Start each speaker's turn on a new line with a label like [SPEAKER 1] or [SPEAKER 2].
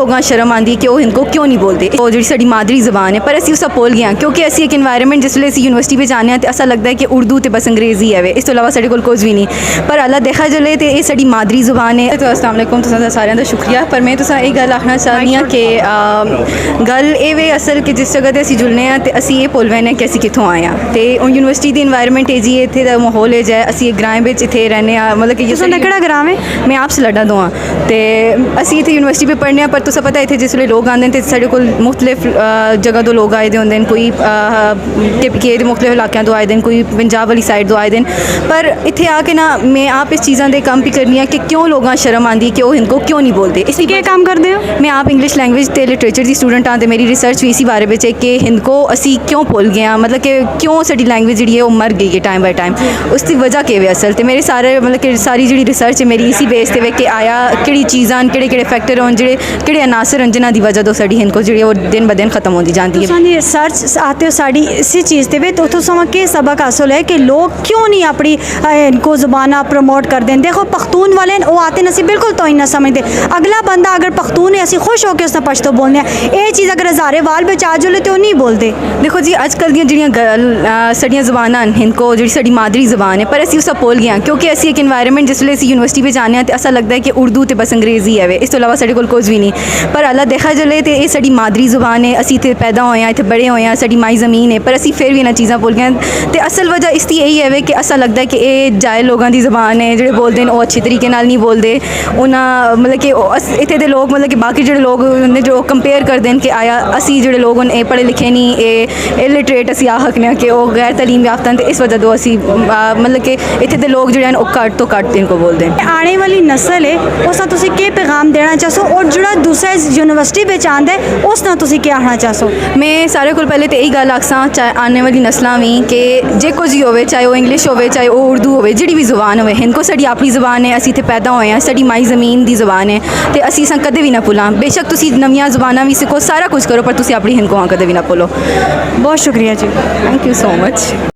[SPEAKER 1] लोगों शर्म आती कि वह इनको क्यों नहीं बोलते वो जी साडी मादरी जबान है पर असी उसका भुल गए क्योंकि असी एक इन्वायरमेंट जिस असी यूनिवर्सिटी में जाने तो ऐसा लगता है कि उर्दू तो बस अंग्रेजी है इस तो इलावा साढ़े कोल कुछ भी नहीं पर अल्लाह देखा चले तो ये साडी मादरी जबान है। तो अस्सलाम वालेकुम तुसां सारिਆਂ ਦਾ शुक्रिया पर मैं तुसां एक गल आखना चाहती हाँ कि गल ये वे असल कि जिस जगह असी जुलने तो असी ये भुल बैठे कि असी कितों आए हैं तो यूनिवर्सिटी की इन्वायरमेंट है जी इत्थे दा माहौल है जै असी एक ग्रां इत्थे रहने मतलब कि
[SPEAKER 2] किहड़ा ग्रां है?
[SPEAKER 1] मैं आप सलाडा तो हाँ तो असी इत्थे यूनिवर्सिटी पे पढ़ने पर तुसें पता इत्थे जिसले लोग आते हैं तो साढ़े कोल मुख्तलिफ जगह तो लोग आए दे होंदे कोई के मुख्तलिफ इलाकों तो आए दे कोई पंजाब वाली साइड तो आए दे पर इत्थे आके ना मैं आप इस चीज़ों के काम भी करनी है कि क्यों लोगों शर्म आती है कि वह इनको क्यों नहीं बोलते। इसी
[SPEAKER 2] क्या काम करते हो?
[SPEAKER 1] मैं आप इंग्लिश लैंग्वेज ते लिटरेचर की स्टूडेंट हाँ तो मेरी रिसर्च भी इसी बारे में है कि इनको असी क्यों भुल गए हैं मतलब कि क्यों साडी लैंग्वेज जी है वो मर गई है टाइम बाय टाइम उसकी वजह के असल तो मेरे सारे मतलब कि सारी जी रिसर्च है मेरी इसी बेस पे कि आया कि चीज़ां कि फैक्टर होन जे अनासर होन जिन्हों की वजह तो साडी इनको जी वो दिन ब दिन खत्म होती जाती है।
[SPEAKER 2] रिसर्च आते हो साड़ी इसी चीज़ पे तो उतो समा के सबक हासिल है कि लोग क्यों नहीं अपनी इनको ज़ुबाना प्रमोट कर दें। देखो पख्तून वाले वो आते नसी बिल्कुल तो ही ना समझते अगला बंदा अगर पख्तून है असी खुश होकर उसने पछतो बोलने ये चीज़ अगर हज़ारे वाल बचा जुले तो नहीं बोलते।
[SPEAKER 1] देखो जी अजकल दियां साड़ियाँ ज़बानां इनको जी साड़ी मादरी ज़बान है पर असी उसका भुल गए क्योंकि असी एक इन्वायरमेंट जिसले असी यूनिवर्सिटी में जाने तो ऐसा लगता है कि उर्दू तो बस अंग्रेजी है इस तो इलावा साढ़े कोल कुछ भी नहीं पर अल्लाह देखा चले तो ये साड़ी मादरी ज़बान है असी इत्थे पैदा होए हैं इत्थे बड़े होए हैं साड़ी माई ज़मीन है पर असी फिर भी इन्हां चीज़ां भुल गए तो असल वजह इसकी यही है कि ऐसा लगता है कि ये जाए लोगों की ज़बान है जो बोलते हैं वो अच्छे तरीके नाल नहीं बोलते उन्हें मतलब कि इत्थे दे लोग मतलब कि बाकी जो लोग जो कंपेयर करते हैं कि आया असी जो लोग ये पढ़े लिखे नहीं ये इलिटरेट असी आ सकने कि वो गैर तलीम याफ्ता तो इस वजह तो असी मतलब कि इत्थे दे लोग जो घट तो घट इनको बोलते हैं।
[SPEAKER 2] आने वाली नस्ल है उसका तुसी के पैगाम देना चाहो और जो दूसरा यूनिवर्सिटी में आंदा है उसना तुसी क्या आखना चाहो?
[SPEAKER 1] मैं सारे को पहले तो यही गल आखसा चाहे आने वाली नस्लों भी कि जे कुछ ही हो चाहे वो इंग्लिश हो चाहे वो उर्दू हो जी भी जुबान हो इनको साड़ी अपनी जुबान है असी इत्थे पैदा होए हैं साड़ी माई ज़मीन की जुबान है तो असी इस कदे भी ना भुलां बेशक तुसी नवियां जुबानां भी सिखो सारा कुछ करो पर तुसी अपनी इनको कदे भी ना भुलो।
[SPEAKER 2] बहुत शुक्रिया जी।
[SPEAKER 1] Thank you so much.